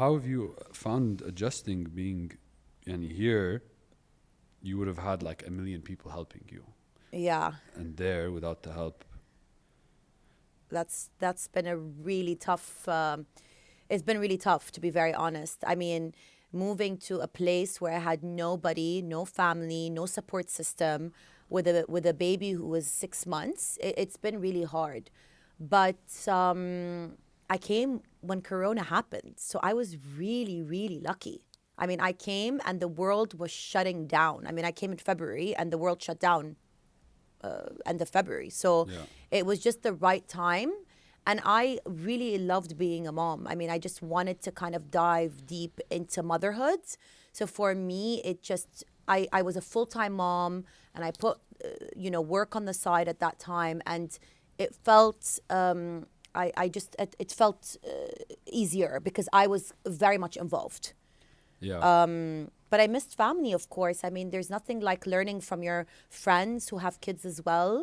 how have you found adjusting being and here you would have had like a million people helping you Yeah, and there without the help. that's been a really tough. It's been really tough, to be very honest. I mean, moving to a place where I had nobody, no family, no support system, with a baby who was 6 months, it's been really hard. But I came when Corona happened, so I was really, really lucky. I mean, I came and the world was shutting down. I mean, I came in February and the world shut down end of February. So Yeah. it was just the right time. And I really loved being a mom. I mean, I just wanted to kind of dive deep into motherhood. So for me, I was a full time mom and I put, work on the side at that time. And it felt, it felt easier because I was very much involved. Yeah. But I missed family, of course. I mean, there's nothing like learning from your friends who have kids as well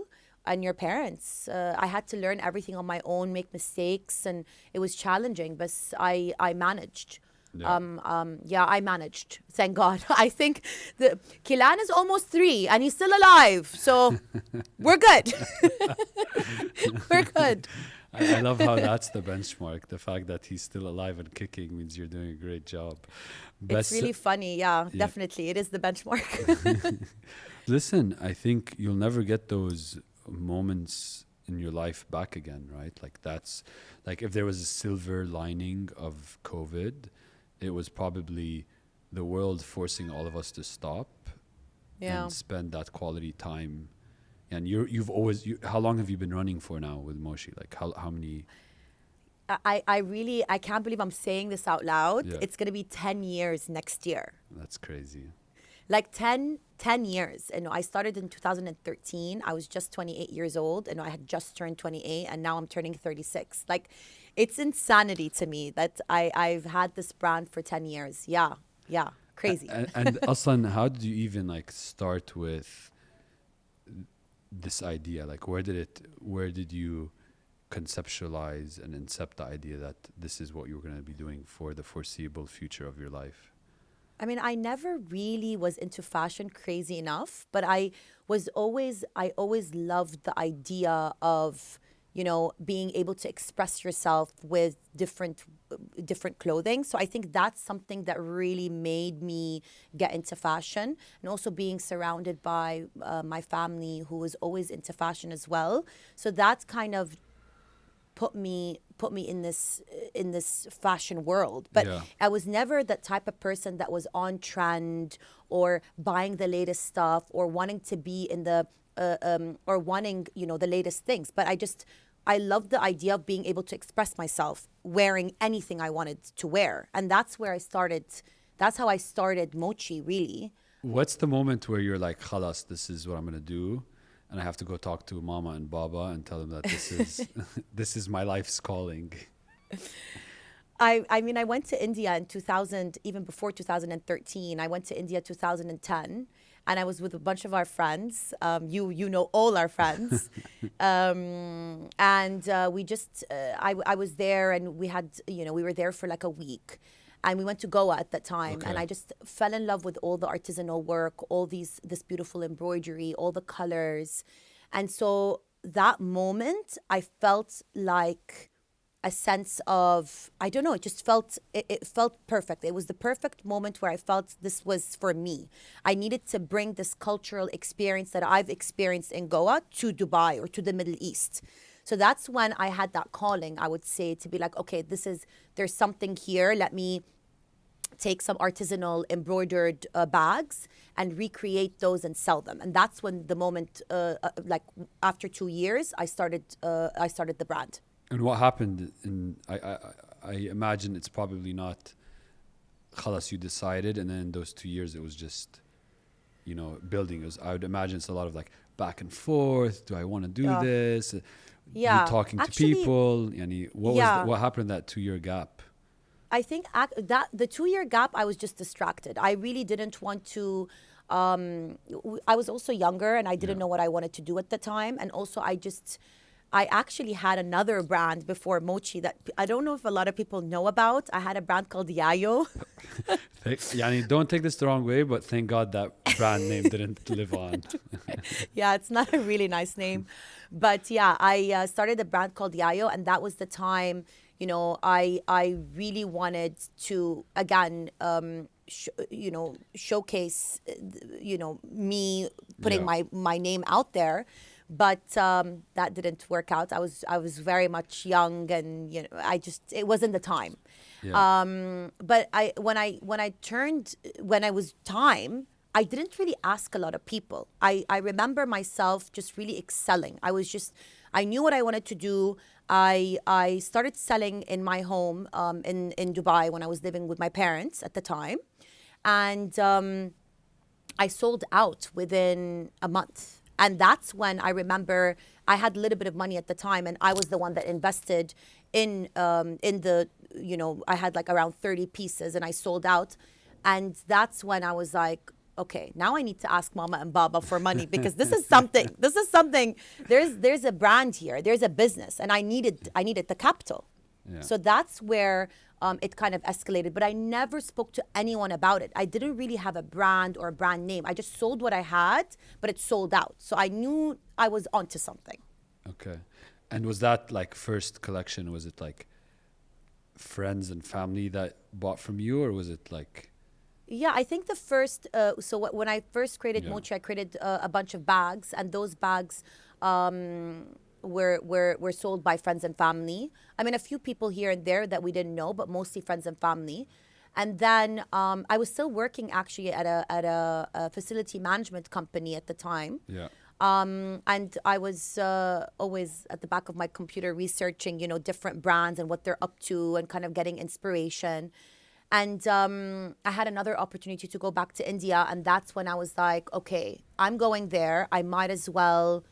and your parents. I had to learn everything on my own, make mistakes, and it was challenging, but I managed. Yeah. Yeah, I managed. Thank God. I think the Kilan is almost 3 and he's still alive. So we're good. We're good. I love how that's the benchmark. The fact that he's still alive and kicking means you're doing a great job. It's Best, really funny. Yeah, yeah. definitely. It is the benchmark. Listen, I think you'll never get those moments in your life back again, right? Like that's like if there was a silver lining of COVID, it was probably the world forcing all of us to stop Yeah. and spend that quality time. And you've always how long have you been running for now with Mochi? Like how many? I can't believe I'm saying this out loud. Yeah, It's going to be 10 years next year. that's crazy. Like 10 years. And I started in 2013. I was just 28 years old and I had just turned 28 and now I'm turning 36. Like it's insanity to me that I've had this brand for 10 years. Yeah. Yeah. Crazy. And Aslan, how did you even like start with this idea? Like where did you conceptualize and incept the idea that this is what you're going to be doing for the foreseeable future of your life? I mean, I never really was into fashion crazy enough, but I always loved the idea of, being able to express yourself with different clothing. So I think that's something that really made me get into fashion, and also being surrounded by my family who was always into fashion as well. So that's kind of put me in this fashion world. But Yeah. I was never that type of person that was on trend or buying the latest stuff or wanting to be in the or wanting the latest things. But I love the idea of being able to express myself wearing anything I wanted to wear, and that's where I started. That's how I started Mochi, really. What's the moment where you're like, "Khalas, this is what I'm going to do," and I have to go talk to Mama and Baba and tell them that this is this is my life's calling? I mean, I went to India in 2000, even before 2013. I went to India 2010, and I was with a bunch of our friends. You know all our friends, and we just I was there, and we had we were there for like a week, and we went to Goa at that time, and Okay. I just fell in love with all the artisanal work, all this beautiful embroidery, all the colors, and so that moment I felt like a sense of, I don't know, it felt perfect. It was the perfect moment where I felt this was for me. I needed to bring this cultural experience that I've experienced in Goa to Dubai or to the Middle East. So that's when I had that calling, I would say, to be like, okay, there's something here. Let me take some artisanal embroidered bags and recreate those and sell them. And that's when the moment, like after 2 years, I started the brand. And what happened I imagine it's probably not khalas you decided and then in those 2 years it was just building. I would imagine it's a lot of like back and forth. Do I want to do Yeah. this? You Yeah, talking to actually, people. Yani, yeah. what happened in that 2 year gap? I think that the 2 year gap, I was just distracted. I really didn't want to. I was also younger, and I didn't Yeah. know what I wanted to do at the time. And also, I actually had another brand before Mochi that I don't know if a lot of people know about. I had a brand called Yayo. Yanni, don't take this the wrong way, but thank God that brand name didn't live on. Yeah, it's not a really nice name. But yeah, I started a brand called Yayo, and that was the time, I really wanted to, again, showcase, me putting Yeah, my name out there. But that didn't work out. I was very much young, and it wasn't the time. yeah, But when I was time, I didn't really ask a lot of people. I remember myself just really excelling. I knew what I wanted to do. I started selling in my home in Dubai when I was living with my parents at the time. And I sold out within a month. And that's when I remember I had a little bit of money at the time, and I was the one that invested in the, I had like around 30 pieces, and I sold out. And that's when I was like, okay, now I need to ask Mama and Baba for money, because this is something. This is something. There's a brand here. There's a business, and I needed the capital. yeah. So that's where it kind of escalated. But I never spoke to anyone about it. I didn't really have a brand or a brand name. I just sold what I had, but it sold out. So I knew I was onto something. Okay. And was that like first collection? Was it like friends and family that bought from you, or was it like? Yeah, I think the first, when I first created Yeah. Mochi, I created a bunch of bags, and those bags were sold by friends and family. I mean, a few people here and there that we didn't know, but mostly friends and family. And then I was still working actually at a facility management company at the time. Yeah. And I was always at the back of my computer researching, different brands and what they're up to, and kind of getting inspiration. And I had another opportunity to go back to India. And that's when I was like, okay, I'm going there. I might as well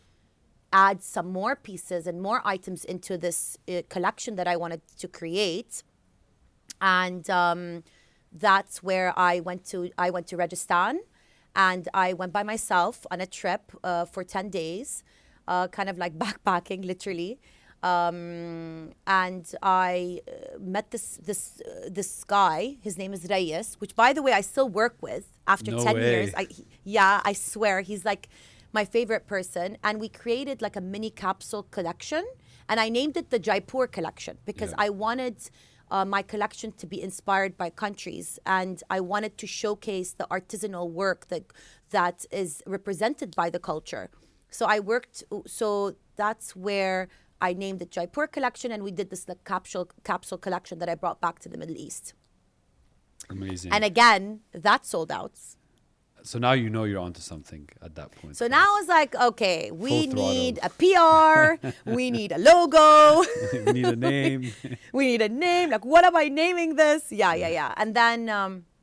add some more pieces and more items into this collection that I wanted to create. And that's where I went to Rajasthan, and I went by myself on a trip for 10 days, kind of like backpacking, literally. And I met this guy. His name is Reyes, which, by the way, I still work with after No 10 way. years. I swear, he's like my favorite person. And we created like a mini capsule collection, and I named it the Jaipur collection, because Yeah. I wanted my collection to be inspired by countries, and I wanted to showcase the artisanal work that is represented by the culture. So that's where I named it Jaipur collection, and we did this like capsule collection that I brought back to the Middle East. Amazing. And again, that sold out. So now you know you're onto something at that point. So right? now it's like, okay, we Full throttle. need a PR, we need a logo, we need a name. we need a name. Like, what am I naming this? Yeah. And then,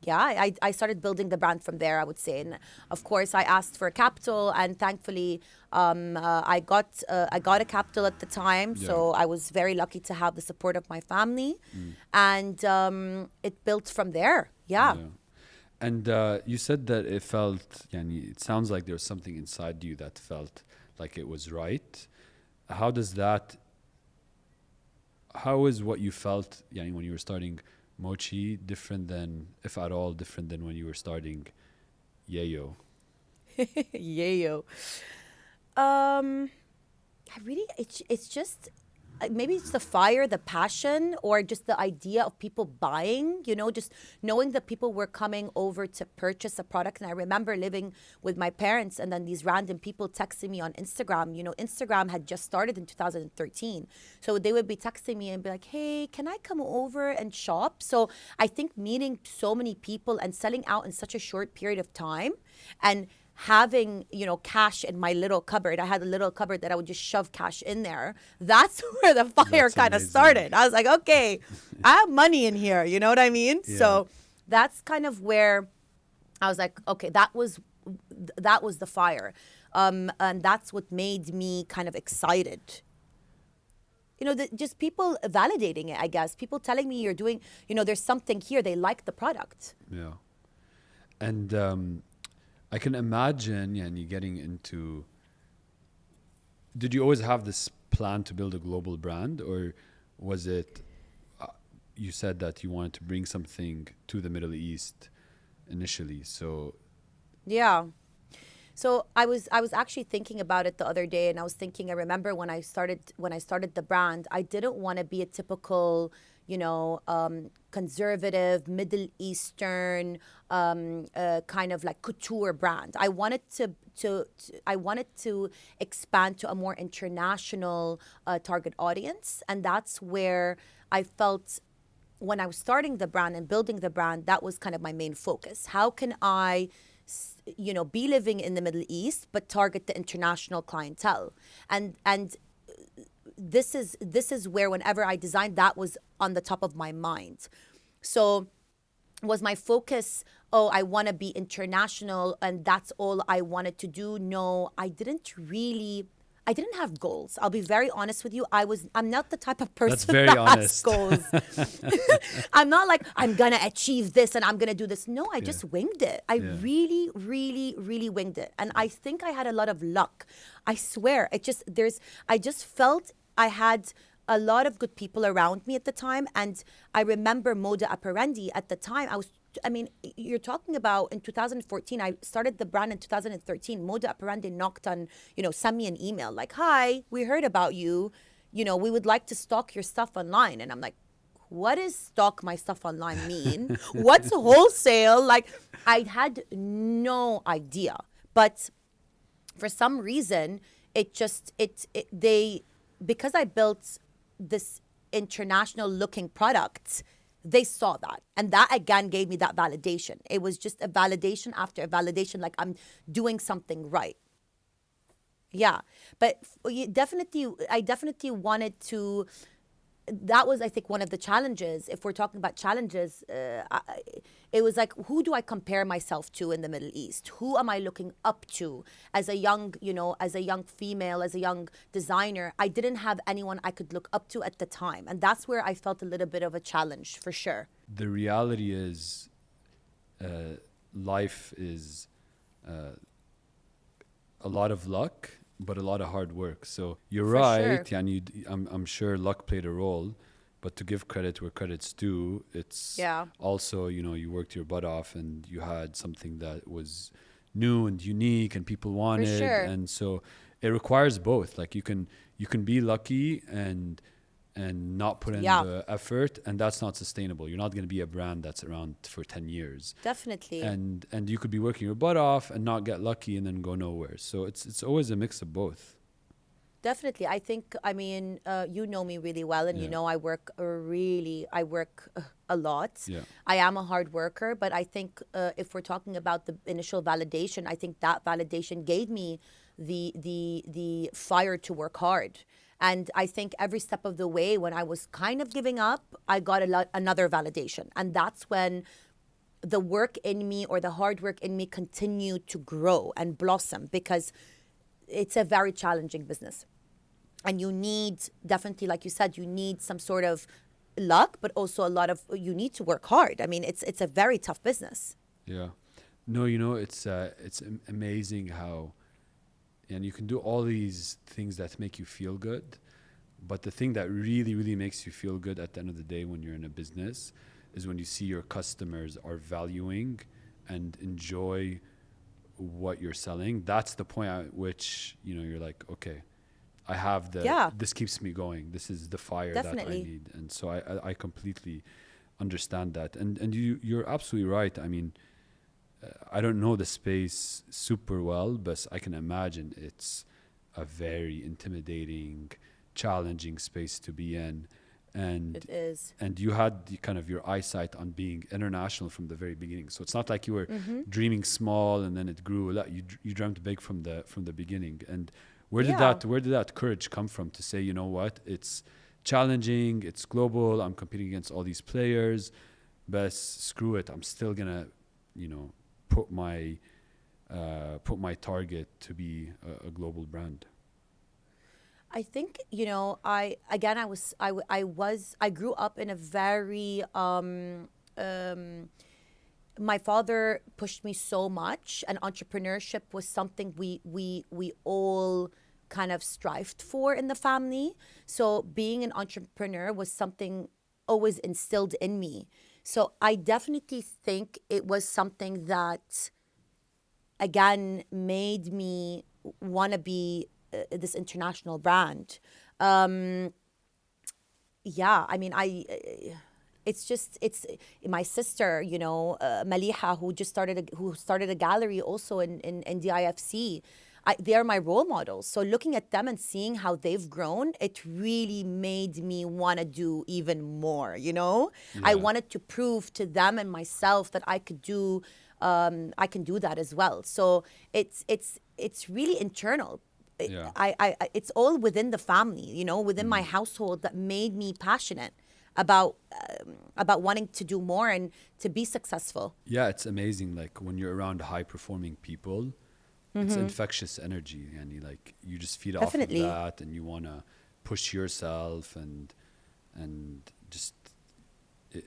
I started building the brand from there, I would say. And of course, I asked for capital, and thankfully, I got a capital at the time. Yeah. So I was very lucky to have the support of my family, and it built from there. Yeah. And you said that it felt, Yanni, it sounds like there was something inside you that felt like it was right. How is what you felt, Yanni, when you were starting Mochi different than, if at all, different than when you were starting Yayo? Yayo. It's just maybe it's the fire, the passion, or just the idea of people buying, just knowing that people were coming over to purchase a product. And I remember living with my parents, and then these random people texting me on Instagram. Instagram had just started in 2013. So they would be texting me and be like, hey, can I come over and shop? So I think meeting so many people and selling out in such a short period of time, and having, cash in my little cupboard. I had a little cupboard that I would just shove cash in there. That's where the fire That's kind of amazing. started. I was like, okay, I have money in here. You know what I mean? Yeah. So that's kind of where I was like, okay, that was the fire. And that's what made me kind of excited. Just people validating it, I guess. People telling me you're doing, there's something here. They like the product. Yeah. And I can imagine, Yanni, getting into... Did you always have this plan to build a global brand, or was it? You said that you wanted to bring something to the Middle East initially. So Yeah. So I was actually thinking about it the other day, and I remember when I started the brand, I didn't want to be a typical, conservative Middle Eastern kind of like couture brand. I wanted to expand to a more international target audience, and that's where I felt when I was starting the brand and building the brand, that was kind of my main focus. How can I, be living in the Middle East but target the international clientele? And this is where whenever I designed, that was on the top of my mind. So was my focus, oh, I want to be international and that's all I wanted to do? No, I didn't have goals. I'll be very honest with you. I'm not the type of that's person very that has honest. goals. I'm not like I'm gonna achieve this and I'm gonna do this. No, I Yeah. just winged it. I Yeah. really, really, really winged it. And I think I had a lot of luck. I swear. I just felt I had a lot of good people around me at the time. And I remember Moda Apparendi at the time. You're talking about in 2014, I started the brand in 2013. Moda Apparendi knocked on, sent me an email like, hi, we heard about you. We would like to stock your stuff online. And I'm like, what does stock my stuff online mean? What's wholesale? Like, I had no idea. But for some reason, because I built this international looking product, they saw that. And that again gave me that validation. It was just a validation after a validation, like I'm doing something right. Yeah. But I definitely wanted to, that was, I think, one of the challenges. If we're talking about challenges, it was like, who do I compare myself to in the Middle East? Who am I looking up to as a young, as a young female, as a young designer? I didn't have anyone I could look up to at the time. And that's where I felt a little bit of a challenge, for sure. The reality is, life is a lot of luck, but a lot of hard work. So you're For right, sure. yani, I'm sure luck played a role, but to give credit where credit's due, it's Yeah. also, you worked your butt off and you had something that was new and unique and people For wanted. sure. And so it requires both. Like you can be lucky and not put in Yeah. the effort, and that's not sustainable. You're not going to be a brand that's around for 10 years. Definitely. And you could be working your butt off and not get lucky and then go nowhere. So it's always a mix of both. Definitely. I think, you know me really well, and Yeah. I work a lot. Yeah. I am a hard worker, but I think if we're talking about the initial validation, I think that validation gave me the fire to work hard. And I think every step of the way, when I was kind of giving up, I got another validation. And that's when the work in me or the hard work in me continued to grow and blossom, because it's a very challenging business. And you need, definitely, like you said, you need some sort of luck, but also you need to work hard. I mean, it's a very tough business. Yeah. No, it's amazing how, and you can do all these things that make you feel good, but the thing that really, really makes you feel good at the end of the day when you're in a business is when you see your customers are valuing and enjoy what you're selling. That's the point at which, you're like, okay, I have Yeah, this keeps me going. This is the fire that I definitely. need. And so I completely understand that. And you're absolutely right. I mean, I don't know the space super well, but I can imagine it's a very intimidating, challenging space to be in. It And is. and you had the kind of your eyesight on being international from the very beginning. So it's not like you were Mm-hmm. dreaming small and then it grew a lot. You dreamt big from the beginning. And where did Yeah. that courage come from to say, you know what, it's challenging, it's global, I'm competing against all these players, but screw it, I'm still gonna, you know, put my target to be a global brand. I think, I again I grew up in a very my father pushed me so much, and entrepreneurship was something we all kind of strived for in the family. So being an entrepreneur was something always instilled in me. So I definitely think it was something that, again, made me want to be this international brand. Um, yeah, I mean, it's just it's my sister, Maliha, who started a gallery also in the IFC. They are my role models. So looking at them and seeing how they've grown, it really made me want to do even more. I Yeah. wanted to prove to them and myself that I can do that as well. So it's really internal. Yeah. It's all within the family, within my Mm. household, that made me passionate about wanting to do more and to be successful. Yeah, it's amazing. Like when you're around high performing people, it's infectious energy, and like you just feed off of Definitely. that, and you wanna push yourself, and just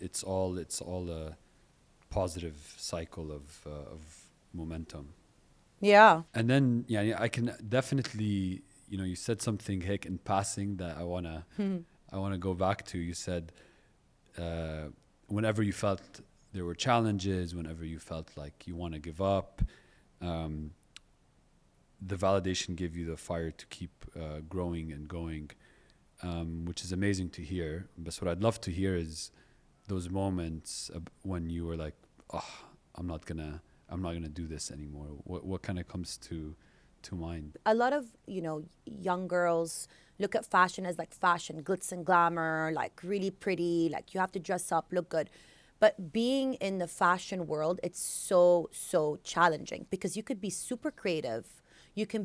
it's all a positive cycle of momentum. Yeah. And then yeah, I can definitely, you said something Hick in passing that I wanna go back to. You said uh, whenever you felt there were challenges, whenever you felt like you want to give up, um, the validation gave you the fire to keep growing and going, which is amazing to hear. But what I'd love to hear is those moments when you were like, "Oh, I'm not gonna do this anymore." What kind of comes to mind? A lot of, young girls look at fashion as like fashion, glitz and glamour, like really pretty, like you have to dress up, look good. But being in the fashion world, it's so, so challenging because you could be super creative. You can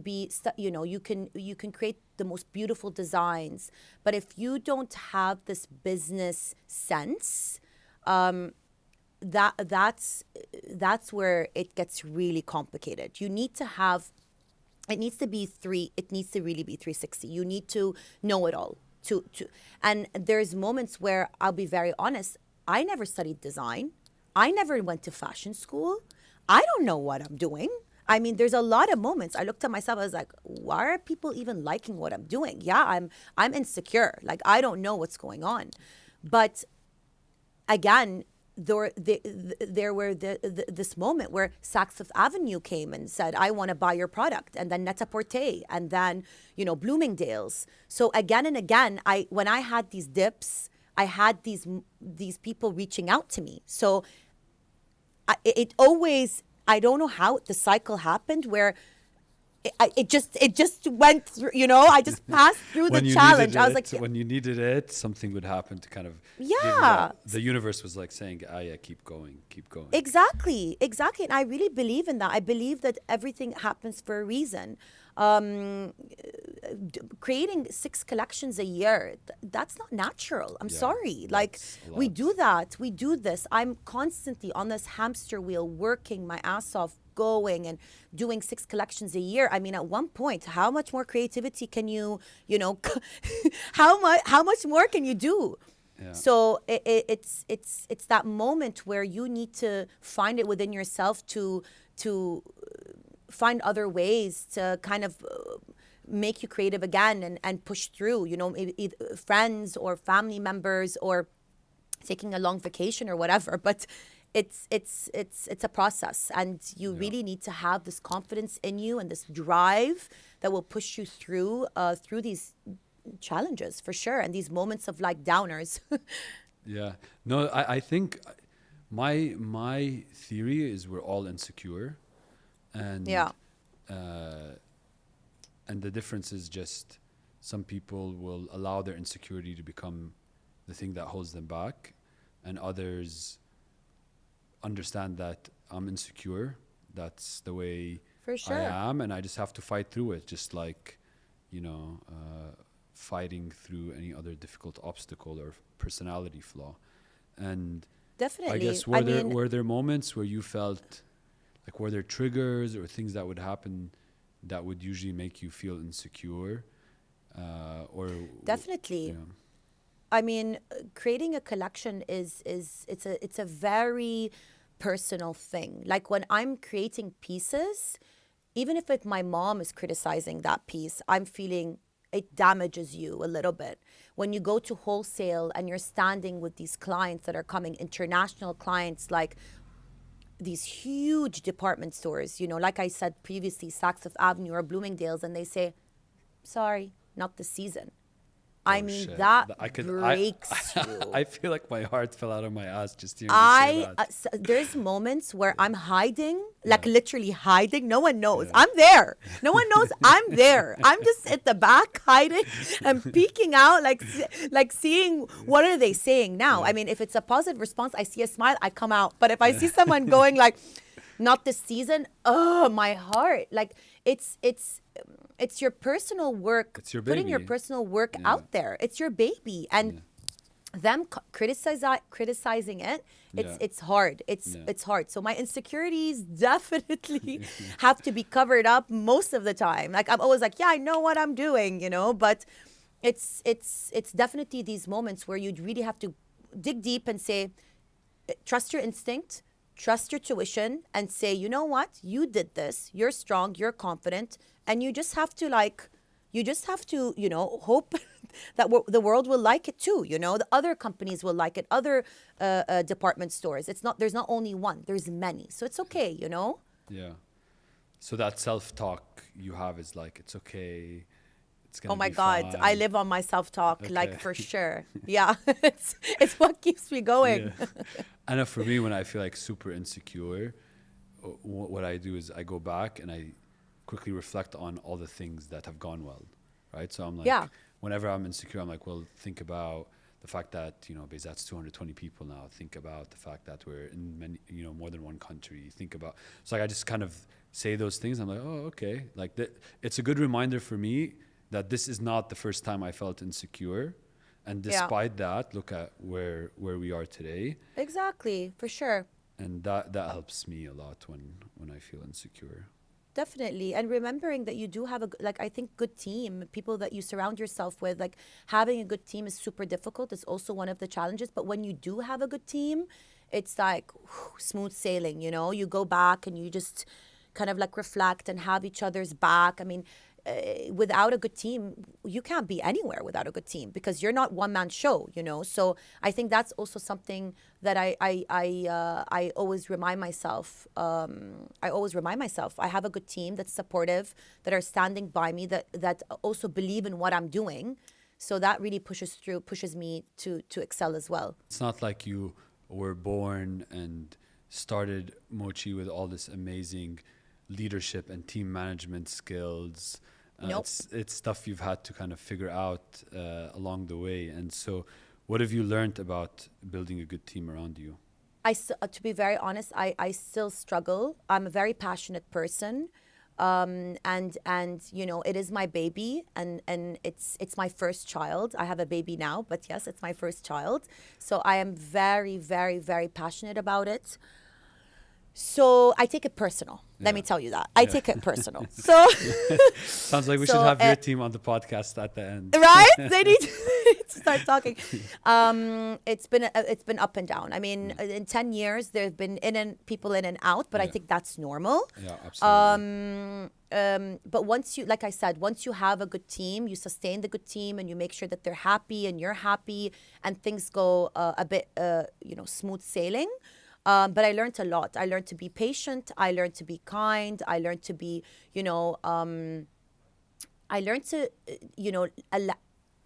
you can create the most beautiful designs, but if you don't have this business sense, that's where it gets really complicated. It needs to really be 360. You need to know it all. And there's moments where I'll be very honest, I never studied design. I never went to fashion school. I don't know what I'm doing. I mean, there's a lot of moments I looked at myself, I was like, why are people even liking what I'm doing? Yeah, I'm insecure. Like I don't know what's going on. But again, this moment where Saks Fifth Avenue came and said, I want to buy your product. And then Net-a-Porter, and then, Bloomingdale's. So again and again, when I had these dips, I had these people reaching out to me. So it always, I don't know how the cycle happened where it just went through, I just passed through the When you needed challenge. I was it, like, when you needed it, something would happen to kind of give you yeah. that. The universe was like saying, "Ah, yeah, keep going, keep going." Exactly, exactly. And I really believe in that. I believe that everything happens for a reason. Um, Creating 6 collections a year, that's not natural. I'm Yeah, sorry. Like, that's a we lot. do that, we do this. I'm constantly on this hamster wheel, working my ass off, going and doing 6 collections a year. I mean, at one point, how much more creativity can how much more can you do? Yeah, So it's that moment where you need to find it within yourself to find other ways to kind of make you creative again and push through. Maybe either friends or family members or taking a long vacation or whatever. But it's a process, and you yeah, really need to have this confidence in you and this drive that will push you through these challenges for sure, and these moments of like downers. yeah. No, I think my theory is we're all insecure, Yeah, and uh, and the difference is just some people will allow their insecurity to become the thing that holds them back, and others understand that I'm insecure. That's the way for I sure. am, and I just have to fight through it, just like, you know, fighting through any other difficult obstacle or personality flaw. And I Definitely. guess I were there mean, were there moments where you felt like, were there triggers or things that would happen that would usually make you feel insecure, definitely. yeah, I mean, creating a collection is it's a very personal thing. Like when I'm creating pieces, even if my mom is criticizing that piece, I'm feeling it damages you a little bit. When you go to wholesale and you're standing with these clients that are coming, international clients, like these huge department stores, like I said previously, Saks Fifth Avenue or Bloomingdale's, and they say, sorry, not this season. I Oh mean, shit! that I could. breaks you. I feel like my heart fell out of my ass just hearing you say that. There's moments where I'm hiding, like Yeah. literally hiding. No one knows. Yeah. I'm there. No one knows I'm there. I'm just at the back hiding and peeking out, like seeing what are they saying now. I mean, if it's a positive response, I see a smile, I come out. But if I see someone going like, not this season, oh, my heart. Like it's your personal work. It's your putting your baby. personal work Yeah. out there. It's your baby, and them criticizing it, Yeah. it's hard. It's Yeah. it's hard. So my insecurities definitely have to be covered up most of the time. Like I'm always like, yeah, I know what I'm doing, but it's definitely these moments where you really have to dig deep and say, trust your instinct, trust your tuition, and say, you know what, you did this, you're strong, you're confident, and you just have to hope that the world will like it too. The other companies will like it, other department stores. There's not only one, there's many, so it's okay. Yeah. So that self-talk you have is like, it's okay. It's gonna Oh my be God, I fine. live on my self-talk, Okay. like for sure. Yeah, it's what keeps me going. Yeah. I know for me, when I feel like super insecure, what I do is I go back and I quickly reflect on all the things that have gone well, right? So I'm like, Yeah. whenever I'm insecure, I'm like, well, think about the fact that, Bezat's 220 people now. Think about the fact that we're in many, more than one country. Think about, so like I just kind of say those things. I'm like, oh, okay. Like it's a good reminder for me that this is not the first time I felt insecure. And Yeah. despite that, look at where we are today. Exactly, for sure. And that helps me a lot when I feel insecure. Definitely. And remembering that you do have I think good team, people that you surround yourself with, like having a good team is super difficult. It's also one of the challenges. But when you do have a good team, it's like smooth sailing, you go back and you just kind of like reflect and have each other's back. I mean, without a good team, you can't be anywhere without a good team because you're not one man show, So I think that's also something that I always remind myself. I have a good team that's supportive, that are standing by me, that also believe in what I'm doing. So that really pushes me to excel as well. It's not like you were born and started Mochi with all this amazing leadership and team management skills. Nope. It's stuff you've had to kind of figure out along the way. And so, what have you learned about building a good team around you? To be very honest, I still struggle. I'm a very passionate person. And it is my baby, and it's my first child. I have a baby now, but yes, it's my first child. So I am very, very, very passionate about it. So I take it personal. Let me tell you that. I take it personal. So sounds like we should have your team on the podcast at the end. Right? They need to start talking. It's been up and down. I mean, in 10 years, there have been people in and out, but I think that's normal. Yeah, absolutely. But once like I said, once you have a good team, you sustain the good team and you make sure that they're happy and you're happy and things go a bit, smooth sailing. But I learned a lot. I learned to be patient. I learned to be kind. I learned to be, I learned to,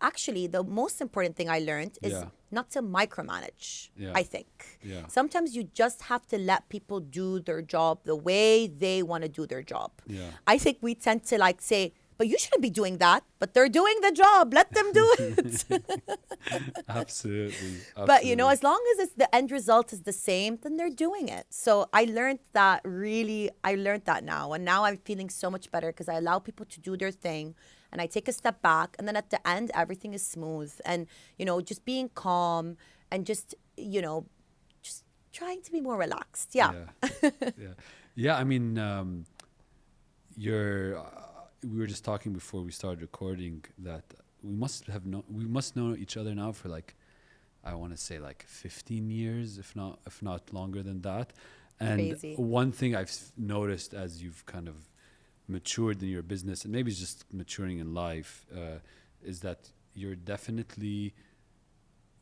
actually, the most important thing I learned is not to micromanage, I think. Yeah. Sometimes you just have to let people do their job the way they want to do their job. Yeah. I think we tend to say, but you shouldn't be doing that, but they're doing the job. Let them do it. Absolutely. But, as long as the end result is the same, then they're doing it. So I learned that now. And now I'm feeling so much better because I allow people to do their thing and I take a step back. And then at the end, everything is smooth. And, just being calm and just trying to be more relaxed. Yeah. Yeah. I mean, we were just talking before we started recording that we must know each other now for I want to say 15 years, if not longer than that. And Crazy. one thing I've noticed as you've kind of matured in your business, and maybe it's just maturing in life, is that you're definitely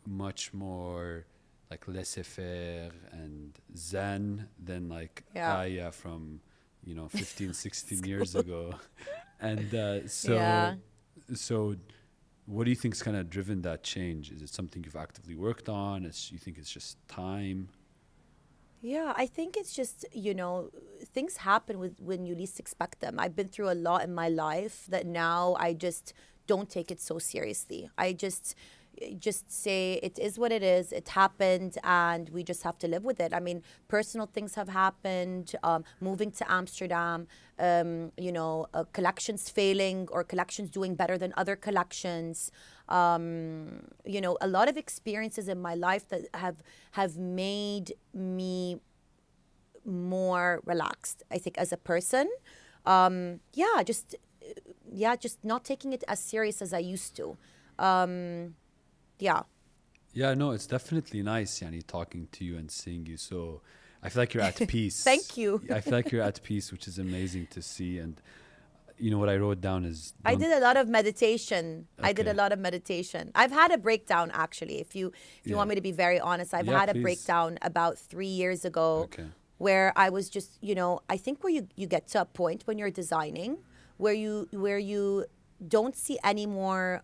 much more like laissez-faire and zen than like Yeah. Aya from 15, 16 years ago. And Yeah. so what do you think's kind of driven that change? Is it something you've actively worked on? You think it's just time? Yeah, I think it's just, things happen when you least expect them. I've been through a lot in my life that now I just don't take it so seriously. I just say it is what it is. It happened, and we just have to live with it. I mean, personal things have happened. Moving to Amsterdam, collections failing or collections doing better than other collections. A lot of experiences in my life that have made me more relaxed, I think, as a person. Just not taking it as serious as I used to. Yeah. Yeah, no, it's definitely nice, Yanni, talking to you and seeing you. So I feel like you're at peace. Thank you. I feel like you're at peace, which is amazing to see. And what I wrote down is I did a lot of meditation. I did a Okay. lot of meditation. I've had a breakdown, actually. If you Yeah. want me to be very honest, I've Yeah, had a please. breakdown about 3 years ago, Okay. where I was just, I think where you get to a point when you're designing where you don't see any more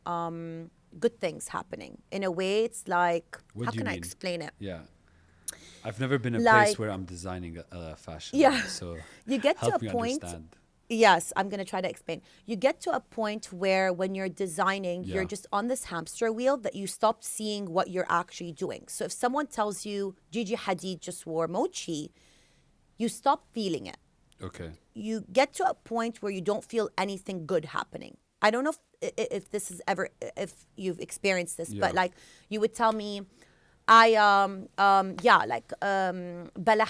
good things happening. In a way, it's like, What how do you can I mean? explain it? Yeah. I've never been in a place Like, where I'm designing a fashion yeah, line, so you get to a help me point. understand. Yes, I'm going to try to explain. You get to a point where when you're designing, you're Yeah. just on this hamster wheel that you stop seeing what you're actually doing. So if someone tells you Gigi Hadid just wore Mochi, you stop feeling it. Okay. You get to a point where you don't feel anything good happening. I don't know if this is ever, if you've experienced this, but Yeah. like you would tell me, Bella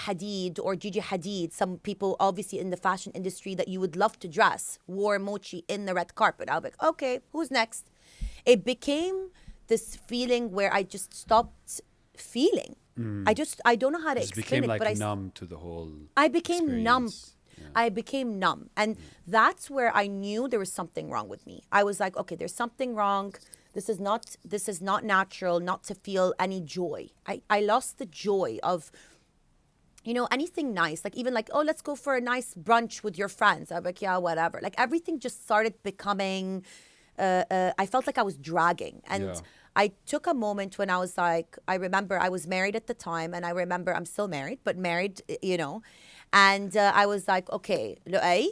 Hadid or Gigi Hadid, some people obviously in the fashion industry that you would love to dress, wore Mochi in the red carpet. I'll be like, okay, who's next? It became this feeling where I just stopped feeling. I don't know how to Just explain became it, like but numb to the whole I became numb. experience. Yeah. I became numb. And that's where I knew there was something wrong with me. I was like, okay, there's something wrong. This is not natural not to feel any joy. I lost the joy of anything nice. Like even like, oh, let's go for a nice brunch with your friends. I'm like, yeah, whatever. Like everything just started becoming I felt like I was dragging. And Yeah. I took a moment when I was like, I remember I was married at the time, and I remember I'm still married, but married, And I was like, okay, Lu'ay,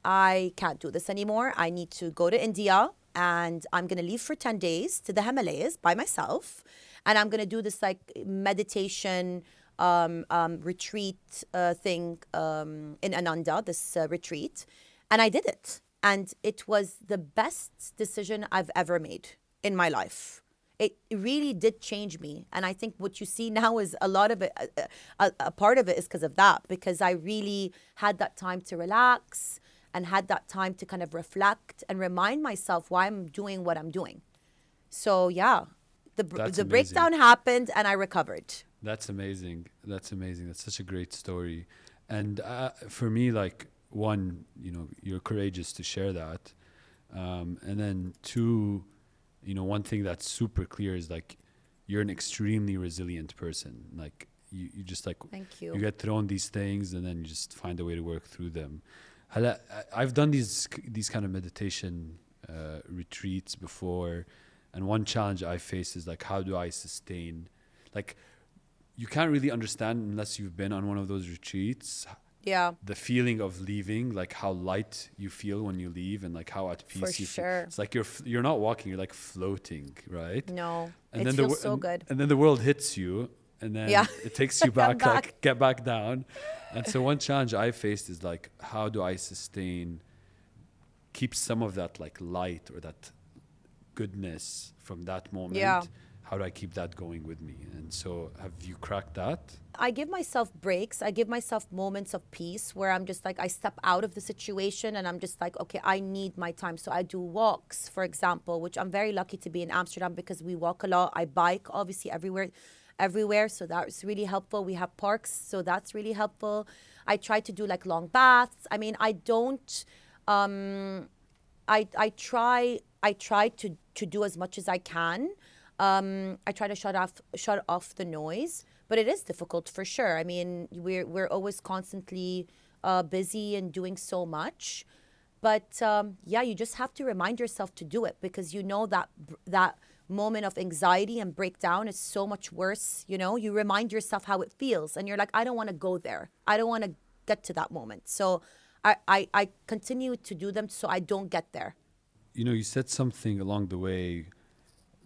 I can't do this anymore. I need to go to India, and I'm going to leave for 10 days to the Himalayas by myself. And I'm going to do this like meditation retreat thing in Ananda, this retreat. And I did it. And it was the best decision I've ever made in my life. It really did change me. And I think what you see now is a lot of it, a part of it is because of that, because I really had that time to relax and had that time to kind of reflect and remind myself why I'm doing what I'm doing. So yeah, That's the amazing. breakdown happened and I recovered. That's amazing. That's amazing. That's such a great story. And for me, like, one, you're courageous to share that. And then two, one thing that's super clear is like, you're an extremely resilient person. Like you just like, Thank you. you get thrown these things and then you just find a way to work through them. I've done these kind of meditation retreats before. And one challenge I face is like, how do I sustain, like, you can't really understand unless you've been on one of those retreats, Yeah, the feeling of leaving, like how light you feel when you leave and like how at peace for you feel. sure. It's like you're not walking, you're like floating, right? No, And it then feels so good. and then the world hits you and then Yeah. it takes you Come back, like back. get back down. And so one challenge I faced is like, how do I keep some of that like light or that goodness from that moment? Yeah. How do I keep that going with me? And so have you cracked that? I give myself breaks. I give myself moments of peace where I'm just like, I step out of the situation and I'm just like, okay, I need my time. So I do walks, for example, which I'm very lucky to be in Amsterdam because we walk a lot. I bike, obviously, everywhere. So that's really helpful. We have parks, so that's really helpful. I try to do like long baths. I mean, I don't I try to do as much as I can. I try to shut off the noise, but it is difficult for sure. I mean, we're always constantly busy and doing so much. But yeah, you just have to remind yourself to do it, because you know that that moment of anxiety and breakdown is so much worse. You remind yourself how it feels, and you're like, I don't want to go there. I don't want to get to that moment. So I continue to do them so I don't get there. You said something along the way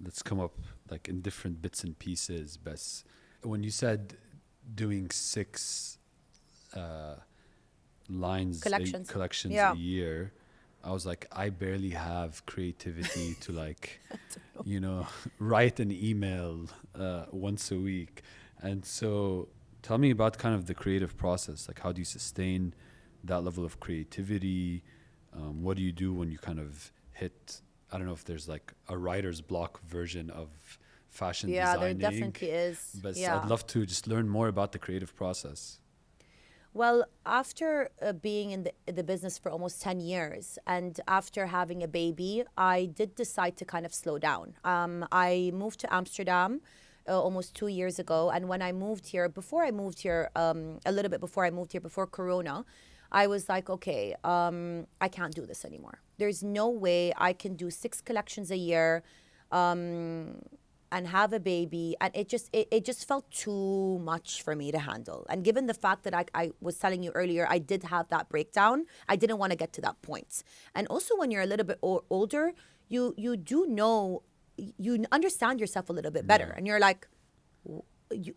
that's come up like in different bits and pieces, Bess. When you said doing 6 uh, collections Yeah. a year, I was like, I barely have creativity to like, write an email once a week. And so tell me about kind of the creative process. Like, how do you sustain that level of creativity? What do you do when you kind of hit, I don't know if there's like a writer's block version of fashion Yeah, there designing, definitely is. but I'd Yeah. love to just learn more about the creative process. Well, after being in the business for almost 10 years and after having a baby, I did decide to kind of slow down. I moved to Amsterdam almost 2 years ago. And when I moved here, a little bit before I moved here, before Corona, I was like, okay, I can't do this anymore. There's no way I can do 6 collections a year. And have a baby, and it just felt too much for me to handle. And given the fact that I was telling you earlier, I did have that breakdown, I didn't want to get to that point. And also, when you're a little bit older, you do know, you understand yourself a little bit better, Yeah. and you're like,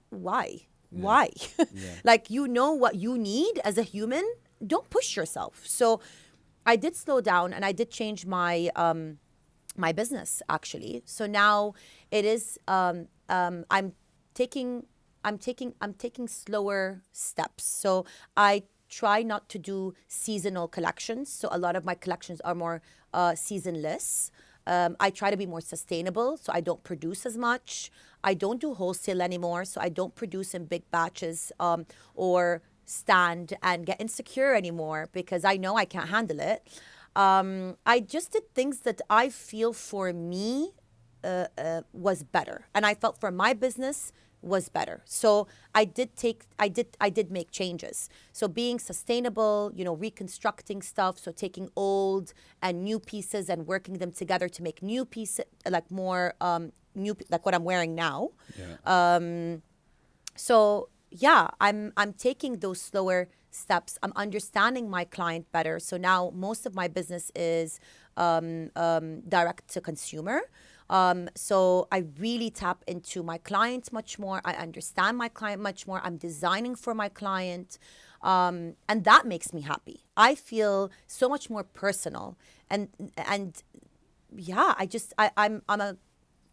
why Yeah. why Yeah. like, you know what you need as a human. Don't push yourself. So I did slow down, and I did change my business, actually. So now it is, I'm taking slower steps. So I try not to do seasonal collections. So a lot of my collections are more seasonless. I try to be more sustainable, so I don't produce as much. I don't do wholesale anymore, so I don't produce in big batches, or stand and get insecure anymore, because I know I can't handle it. I just did things that I feel for me was better, and I felt for my business was better. So I did make changes. So being sustainable, reconstructing stuff. So taking old and new pieces and working them together to make new pieces, like more new, like what I'm wearing now. Yeah. So yeah, I'm taking those slower steps. I'm understanding my client better. So now most of my business is direct to consumer. So I really tap into my client much more. I understand my client much more. I'm designing for my client. And that makes me happy. I feel so much more personal. And yeah, I'm a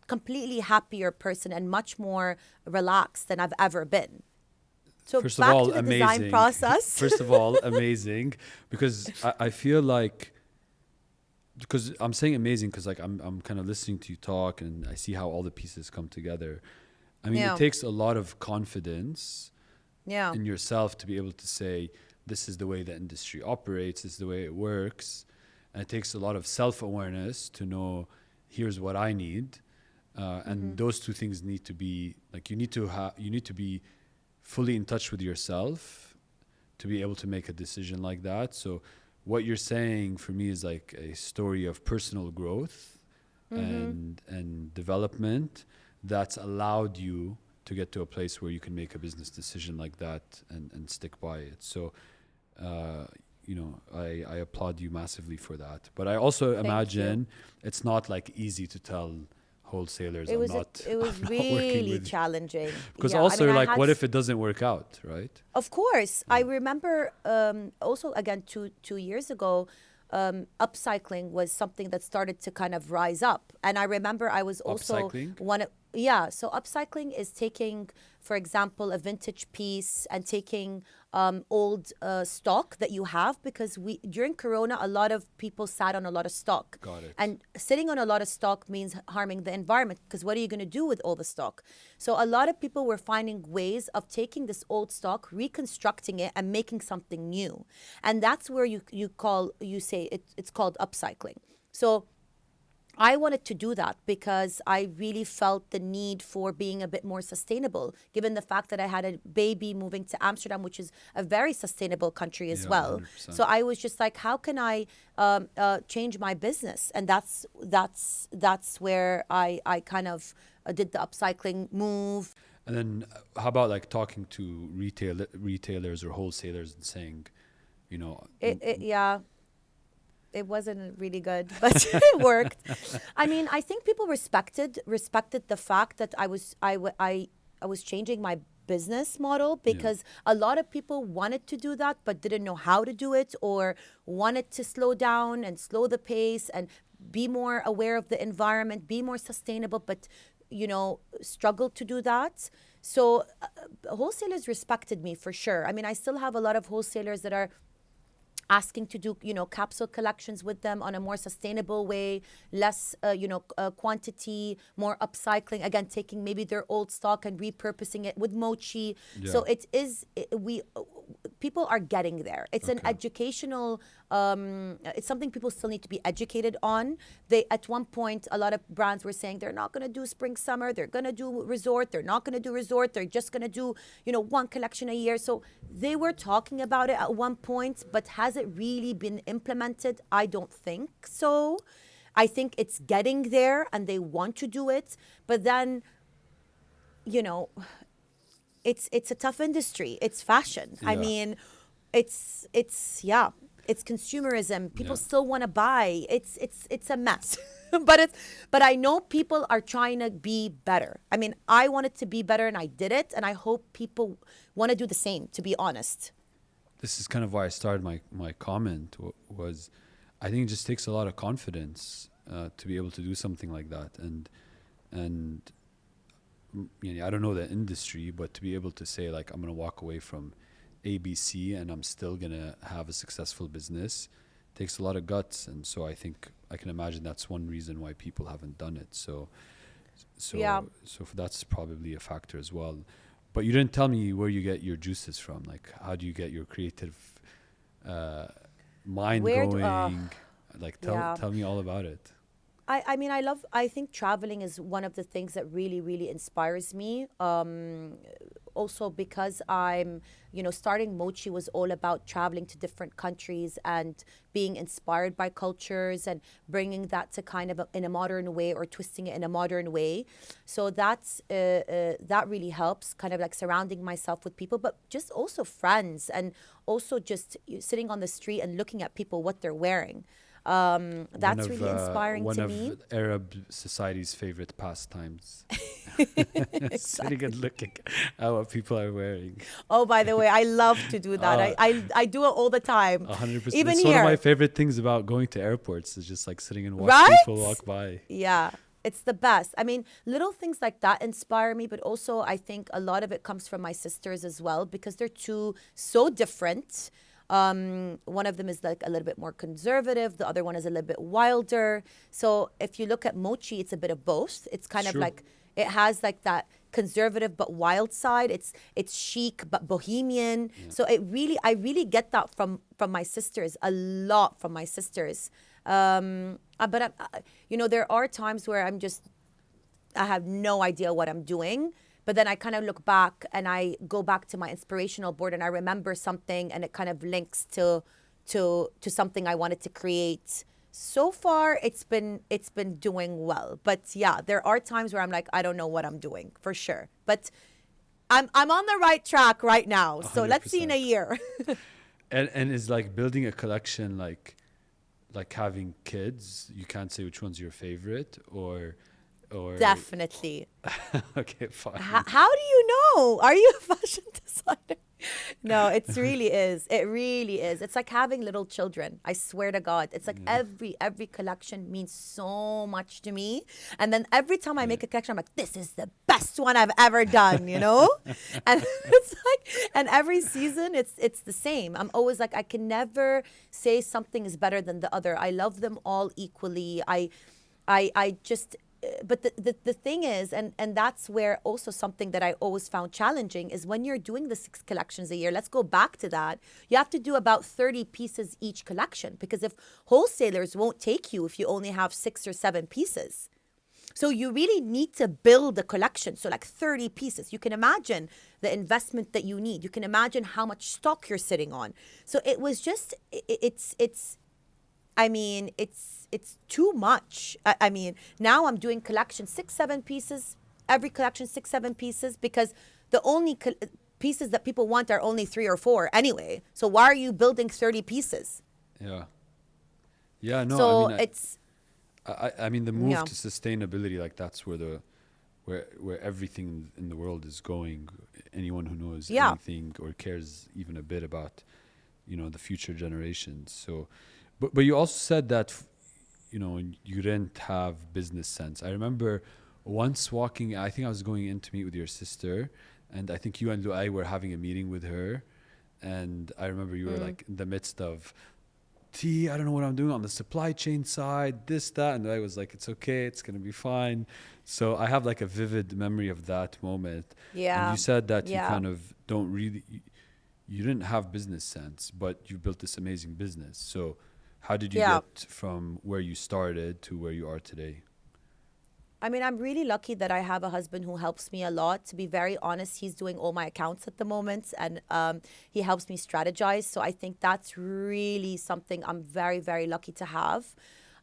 completely happier person and much more relaxed than I've ever been. So First of back all, to the design amazing. process. First of all, amazing, because I feel like, because I'm saying amazing because like I'm kind of listening to you talk and I see how all the pieces come together. I mean, it Yeah. takes a lot of confidence Yeah. in yourself to be able to say, this is the way the industry operates, this is the way it works. And it takes a lot of self-awareness to know, here's what I need. And those two things need to be, like, you need to be fully in touch with yourself to be able to make a decision like that. So what you're saying for me is like a story of personal growth and development that's allowed you to get to a place where you can make a business decision like that and stick by it. So, I applaud you massively for that. But I also Thank you. imagine it's not like easy to tell wholesalers It I'm was not it was I'm not working really with you. challenging. Because Yeah, I also mean, you're I like, had what if it doesn't work out, right? of course, I remember, also again, two years ago, upcycling was something that started to kind of rise up, and I remember I was also Upcycling? one of yeah, so upcycling is taking, for example, a vintage piece and taking old stock that you have, because we during Corona, a lot of people sat on a lot of stock. Got it. And sitting on a lot of stock means harming the environment, because what are you going to do with all the stock? So a lot of people were finding ways of taking this old stock, reconstructing it, and making something new. And that's where you say it's called upcycling. So I wanted to do that because I really felt the need for being a bit more sustainable, given the fact that I had a baby moving to Amsterdam, which is a very sustainable country as Yeah, well. 100%. So I was just like, how can I change my business? And that's where I kind of did the upcycling move. And then how about like talking to retailers or wholesalers and saying, you know, Yeah. It wasn't really good, but it worked. I mean, I think people respected the fact that I was changing my business model, yeah, because a lot of people wanted to do that but didn't know how to do it, or wanted to slow down and slow the pace and be more aware of the environment, be more sustainable, but struggled to do that. So wholesalers respected me for sure. I mean, I still have a lot of wholesalers that are asking to do capsule collections with them on a more sustainable way, less quantity, more upcycling, again taking maybe their old stock and repurposing it with Mochi. So yeah. we people are getting there. It's an Okay. educational it's something people still need to be educated on. They, at one point, a lot of brands were saying they're not going to do spring summer, they're going to do resort, they're not going to do resort, they're just going to do one collection a year. So they were talking about it at one point, but has it really been implemented? I don't think so. I think it's getting there and they want to do it, but then you know it's a tough industry. It's fashion. I Yeah. mean, it's consumerism. People Yeah. still want to buy. It's a mess. but I know people are trying to be better. I mean, I wanted to be better and I did it, and I hope people want to do the same, to be honest. This is kind of why I started my comment was I think it just takes a lot of confidence to be able to do something like that. And I don't know the industry, but to be able to say like I'm going to walk away from ABC and I'm still going to have a successful business takes a lot of guts. And so I think I can imagine that's one reason why people haven't done it. So Yeah. that's probably a factor as well. But you didn't tell me where you get your juices from. Like, how do you get your creative mind Where going? Like, yeah. tell me all about it. I mean, I think traveling is one of the things that really, really inspires me. Also because starting Mochi was all about traveling to different countries and being inspired by cultures and bringing that to kind of in a modern way, or twisting it in a modern way. So that really helps, kind of like surrounding myself with people, but just also friends, and also just sitting on the street and looking at people, what they're wearing. That's really inspiring one to of me. Arab society's favorite pastimes. Sitting Exactly. and looking at what people are wearing. Oh, by the way, I love to do that. Uh, I do it all the time. 100%. Even It's one of my here, favorite things about going to airports is just like sitting and watch people right? walk by. Yeah, it's the best. I mean, little things like that inspire me, but also I think a lot of it comes from my sisters as well, because they're two so different. One of them is like a little bit more conservative. The other one is a little bit wilder. So if you look at Mochi, it's a bit of both. It's kind of Sure. like, it has like that conservative but wild side. It's chic but bohemian. Yeah. So I really get that from my sisters, a lot from my sisters. But there are times where I have no idea what I'm doing. But then I kind of look back and I go back to my inspirational board and I remember something, and it kind of links to something I wanted to create. So far, it's been doing well. But yeah, there are times where I'm like, I don't know what I'm doing for sure. But I'm on the right track right now. So let's see in a 100%. year. And is like building a collection like having kids, you can't say which one's your favorite, or or Definitely. okay, fine. How do you know? Are you a fashion designer? No, it's really is. It really is. It's like having little children. I swear to God. It's like Yeah, every collection means so much to me. And then every time I yeah, make a collection, I'm like, this is the best one I've ever done, you know? And it's like, and every season it's the same. I'm always like, I can never say something is better than the other. I love them all equally. I just but the thing is, and that's where also something that I always found challenging is when you're doing the 6 collections a year, let's go back to that. You have to do about 30 pieces each collection, because if wholesalers won't take you if you only have 6 or 7 pieces. So you really need to build a collection. So like 30 pieces. You can imagine the investment that you need. You can imagine how much stock you're sitting on. So it was just it's I mean, it's too much. I mean, now I'm doing collection 6, 7 pieces. Every collection 6, 7 pieces, because the only pieces that people want are only 3 or 4 anyway. So why are you building 30 pieces? yeah, yeah. No, I So mean, it's I mean, the move yeah, to sustainability, like that's where the where everything in the world is going. Anyone who knows yeah, anything or cares even a bit about, the future generations. So, but you also said that you didn't have business sense. I remember once walking. I think I was going in to meet with your sister, and I think you and Luai were having a meeting with her, and I remember you were mm, like in the midst of I don't know what I'm doing on the supply chain side, this, that. And I was like, it's okay, it's going to be fine. So I have like a vivid memory of that moment. And you yeah, said that you yeah, kind of don't really, you didn't have business sense, but you built this amazing business. So how did you yeah. get from where you started to where you are today? I mean, I'm really lucky that I have a husband who helps me a lot. To be very honest, he's doing all my accounts at the moment, and he helps me strategize. So I think that's really something I'm very, very lucky to have.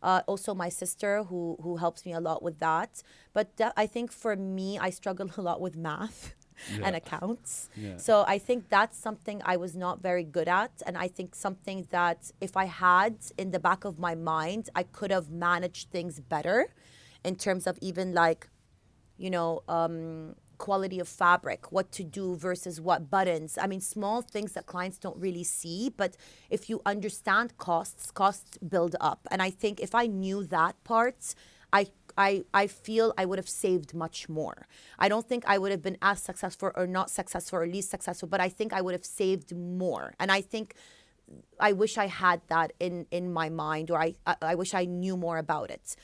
Also, my sister who helps me a lot with that. But I think for me, I struggle a lot with math Yeah. and accounts. Yeah. So I think that's something I was not very good at. And I think something that if I had in the back of my mind, I could have managed things better in terms of even like, quality of fabric, what to do versus what buttons. I mean, small things that clients don't really see, but if you understand costs build up. And I think if I knew that part, I feel I would have saved much more. I don't think I would have been as successful or not successful or least successful, but I think I would have saved more. And I think I wish I had that in my mind, or I wish I knew more about it.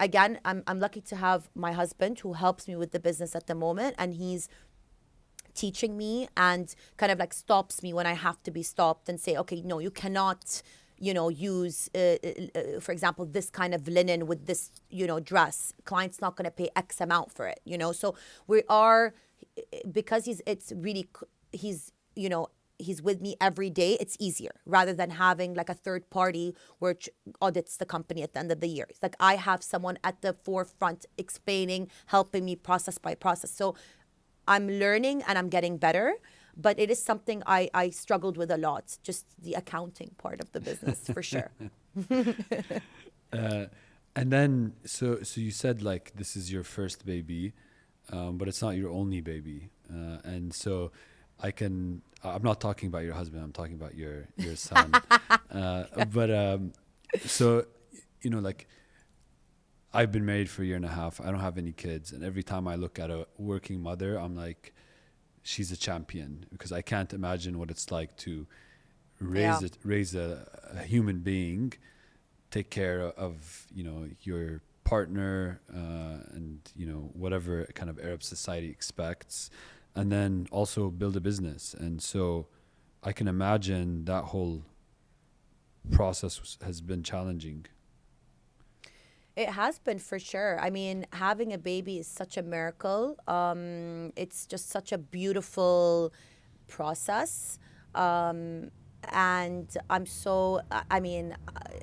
Again, I'm lucky to have my husband who helps me with the business at the moment, and he's teaching me and kind of like stops me when I have to be stopped and say, okay, no, you cannot, use, for example, this kind of linen with this, dress. Client's not going to pay X amount for it. So we are, because it's really, he's, he's with me every day, it's easier rather than having like a third party which audits the company at the end of the year. It's like I have someone at the forefront explaining, helping me process by process. So I'm learning and I'm getting better, but it is something I struggled with a lot, just the accounting part of the business for sure. Uh, and then, so you said like this is your first baby, but it's not your only baby. And so I'm not talking about your husband, I'm talking about your son. But so, like I've been married for a year and a half. I don't have any kids. And every time I look at a working mother, I'm like, she's a champion, because I can't imagine what it's like to Yeah. raise a human being, take care of, your partner, and, whatever kind of Arab society expects, and then also build a business. And so I can imagine that whole process has been challenging. It has been for sure. I mean, having a baby is such a miracle. It's just such a beautiful process. And I'm so, I mean,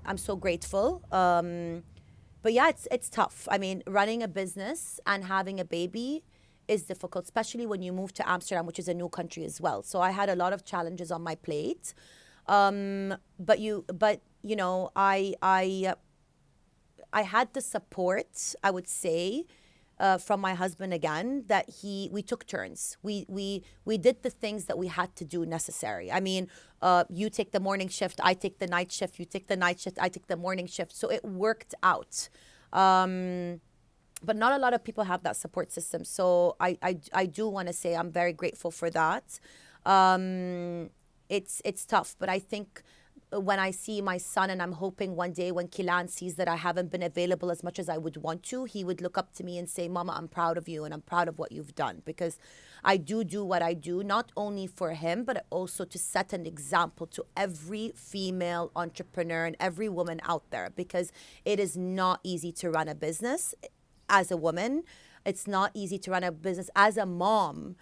I'm so grateful. But yeah, it's tough. I mean, running a business and having a baby is difficult, especially when you move to Amsterdam, which is a new country as well. So I had a lot of challenges on my plate. But I I had the support, I would say, from my husband again, that we took turns. We did the things that we had to do necessary. I mean, you take the morning shift, I take the night shift. You take the night shift, I take the morning shift. So it worked out. But not a lot of people have that support system. So I do want to say I'm very grateful for that. It's tough, but I think when I see my son, and I'm hoping one day when Kilan sees that I haven't been available as much as I would want to, he would look up to me and say, Mama, I'm proud of you and I'm proud of what you've done, because I do what I do, not only for him, but also to set an example to every female entrepreneur and every woman out there, because it is not easy to run a business as a woman. It's not easy to run a business as a mom.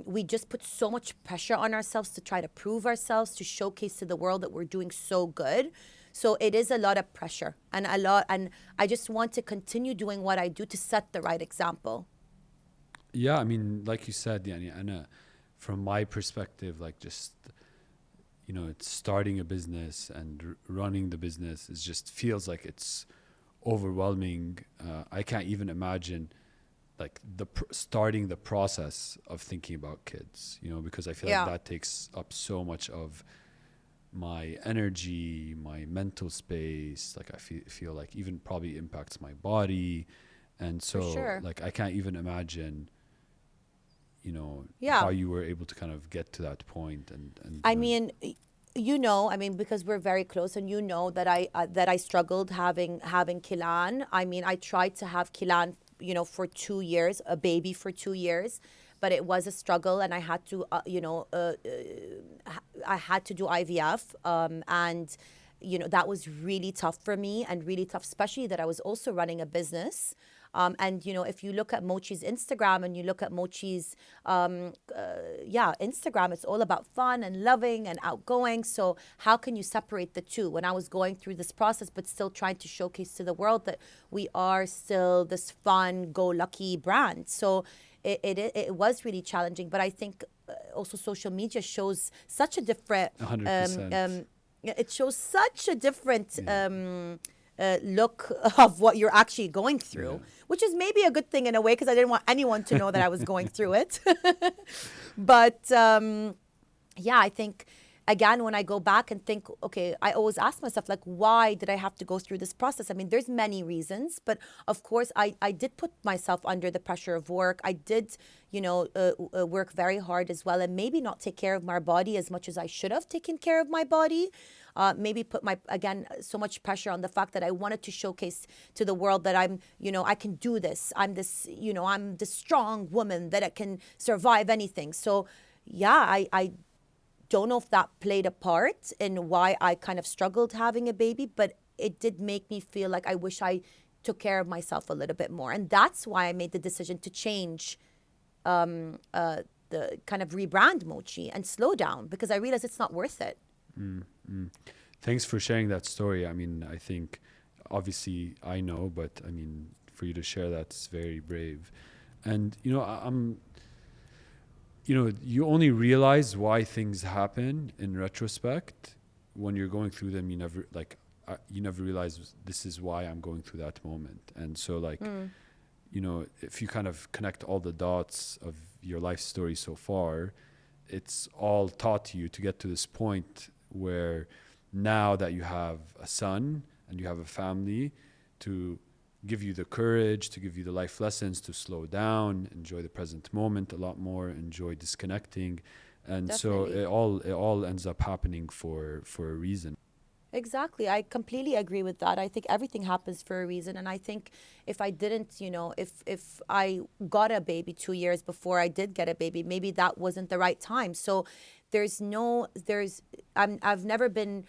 We just put so much pressure on ourselves to try to prove ourselves, to showcase to the world that we're doing so good. So it is a lot of pressure and I just want to continue doing what I do to set the right example. Yeah, I mean, like you said, Yanni, and from my perspective, like just, it's starting a business and running the business is just feels like it's overwhelming. I can't even imagine like starting the process of thinking about kids, because I feel like that takes up so much of my energy, my mental space. Like I feel like even probably impacts my body. And so like I can't even imagine, how you were able to kind of get to that point. And I mean, because we're very close, and that I struggled having Kilan. I mean, I tried to have Kilan, for 2 years, a baby for 2 years, but it was a struggle, and I had to, I had to do IVF, and that was really tough for me, and really tough, especially that I was also running a business. And if you look at Mochi's Instagram and you look at Mochi's Instagram, it's all about fun and loving and outgoing. So how can you separate the two? When I was going through this process, but still trying to showcase to the world that we are still this fun, go lucky brand. So it was really challenging. But I think also social media shows such a different 100%. it shows such a different look of what you're actually going through, which is maybe a good thing in a way, because I didn't want anyone to know that I was going through it. But I think, again, when I go back and think, okay, I always ask myself, like, why did I have to go through this process? I mean, there's many reasons, but of course, I did put myself under the pressure of work. I did, work very hard as well, and maybe not take care of my body as much as I should have taken care of my body. Maybe put so much pressure on the fact that I wanted to showcase to the world that I'm, I can do this. I'm this, I'm this strong woman that I can survive anything. So, I don't know if that played a part in why I kind of struggled having a baby, but it did make me feel like I wish I took care of myself a little bit more. And that's why I made the decision to change, the kind of rebrand Mochi and slow down, because I realized it's not worth it. Thanks for sharing that story. I mean, I think obviously I know, but I mean, for you to share that's very brave. And I'm you only realize why things happen in retrospect. When you're going through them, you never realize this is why I'm going through that moment. And so like if you kind of connect all the dots of your life story so far, it's all taught to you to get to this point where now that you have a son and you have a family, to give you the courage, to give you the life lessons, to slow down, enjoy the present moment a lot more, enjoy disconnecting. And Definitely. So it all ends up happening for a reason. Exactly. I completely agree with that. I think everything happens for a reason. And I think if I didn't, if I got a baby 2 years before I did get a baby, maybe that wasn't the right time. So I've never been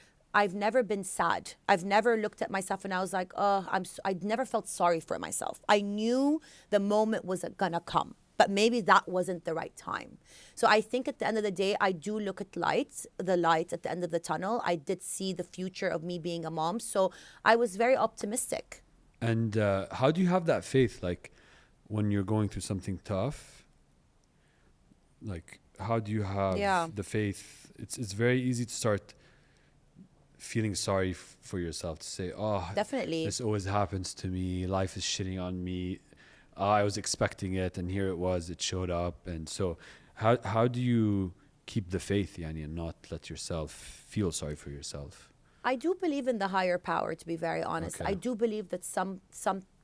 sad. I've never looked at myself and I was like, I never felt sorry for myself. I knew the moment was gonna come, but maybe that wasn't the right time. So I think at the end of the day, I do look at the light at the end of the tunnel. I did see the future of me being a mom. So I was very optimistic. And how do you have that faith? Like when you're going through something tough, like how do you have the faith? It's very easy to start feeling sorry for yourself, to say, oh, Definitely. this always happens to me. Life is shitting on me. I was expecting it, and here it was. It showed up. And so how do you keep the faith, Yanni, and not let yourself feel sorry for yourself? I do believe in the higher power, to be very honest. Okay. I do believe that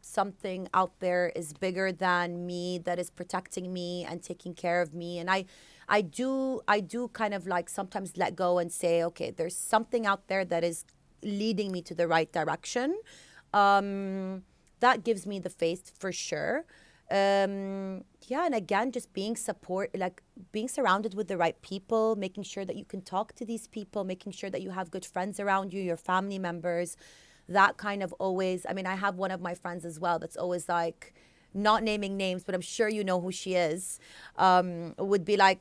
something out there is bigger than me, that is protecting me and taking care of me. And I do kind of like sometimes let go and say, okay, there's something out there that is leading me to the right direction. That gives me the faith for sure. Yeah, and again, just being surrounded with the right people, making sure that you can talk to these people, making sure that you have good friends around you, your family members. That kind of always, I mean, I have one of my friends as well that's always like, not naming names, but I'm sure you know who she is, would be like,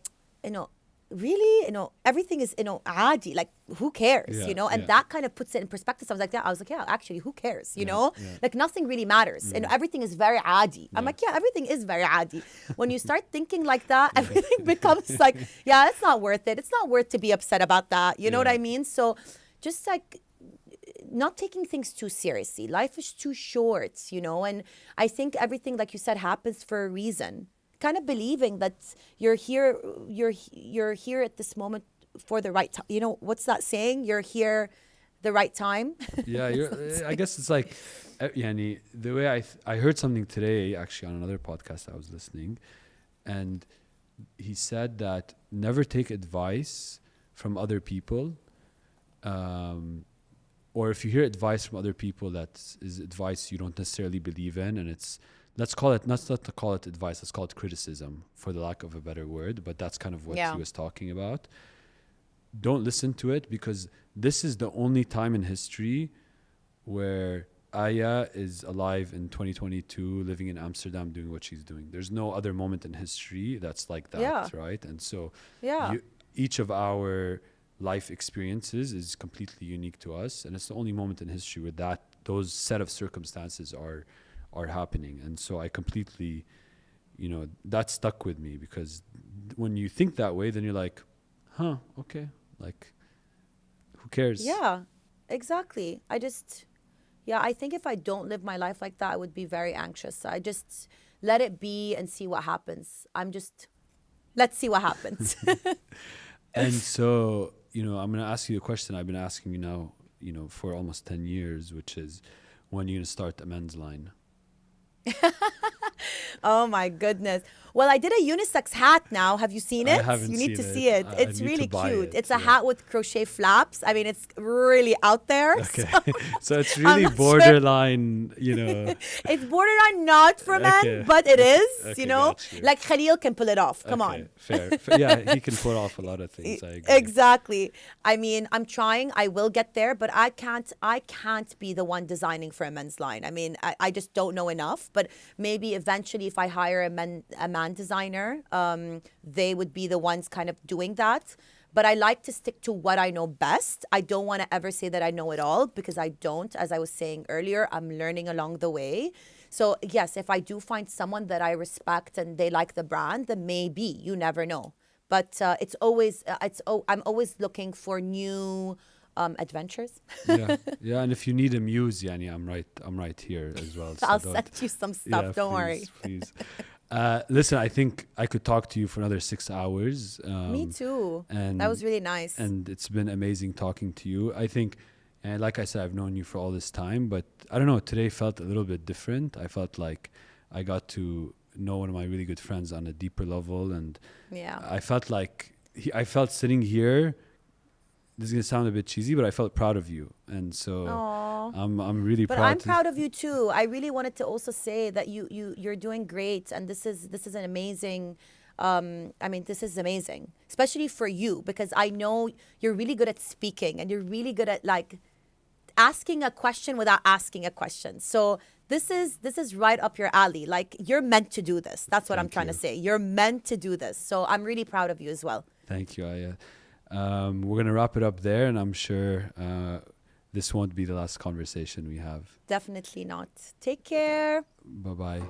really, everything is, adi, like, who cares, and that kind of puts it in perspective. So I was like, yeah, actually, who cares, like nothing really matters, and everything is very adi. I'm like, yeah, everything is very adi. When you start thinking like that, everything becomes like, yeah, it's not worth it. It's not worth to be upset about that. You know what I mean? So just like, not taking things too seriously. Life is too short, and I think everything, like you said, happens for a reason. Kind of believing that you're here at this moment for the right time. What's that saying? You're here the right time. Yeah, I guess it's like, Yanni, the way I heard something today, actually, on another podcast I was listening, and he said that never take advice from other people, or if you hear advice from other people that is advice you don't necessarily believe in, and it's, let's not to call it advice, let's call it criticism, for the lack of a better word, but that's kind of what he was talking about. Don't listen to it, because this is the only time in history where Ayah is alive in 2022, living in Amsterdam, doing what she's doing. There's no other moment in history that's like that, right? And so each of our life experiences is completely unique to us, and it's the only moment in history where those set of circumstances are happening. And so I completely, that stuck with me, because when you think that way, then you're like, okay, like, who cares? Yeah, exactly. I think if I don't live my life like that, I would be very anxious. I just let it be and see what happens. Let's see what happens. And so, I'm going to ask you a question I've been asking you now, for almost 10 years, which is, when are you going to start a men's line? Oh my goodness. Well, I did a unisex hat now. Have you seen it? I haven't You need seen to it. see it. I It's need really to buy cute. it, It's a hat with crochet flaps. I mean, it's really out there. Okay. So it's really not borderline, It's borderline not for men, Okay. but it is, Okay, got you. Like Khalil can pull it off. Come Okay, on. fair. Yeah, he can pull off a lot of things. I agree. Exactly. I mean, I'm trying. I will get there, but I can't be the one designing for a men's line. I mean, I just don't know enough. But maybe eventually, if I hire a man designer, they would be the ones kind of doing that. But I like to stick to what I know best. I don't want to ever say that I know it all, because I don't. As I was saying earlier, I'm learning along the way. So yes, if I do find someone that I respect and they like the brand, then maybe, you never know. But I'm always looking for new adventures. Yeah. And if you need a muse, Yanni, I'm right here as well. So I'll send you some stuff. Don't worry. Please. Listen, I think I could talk to you for another 6 hours. Me too. And that was really nice. And it's been amazing talking to you. I think, and like I said, I've known you for all this time, but I don't know, today felt a little bit different. I felt like I got to know one of my really good friends on a deeper level, and I felt like I felt sitting here. This is gonna sound a bit cheesy, but I felt proud of you, and so I'm really proud. But I'm proud of you too. I really wanted to also say that you're doing great, and this is an amazing. This is amazing, especially for you, because I know you're really good at speaking, and you're really good at like asking a question without asking a question. So this is right up your alley. Like, you're meant to do this. That's what I'm trying to say. You're meant to do this. So I'm really proud of you as well. Thank you, Ayah. We're going to wrap it up there, and I'm sure this won't be the last conversation we have. Definitely not. Take care. Bye-bye.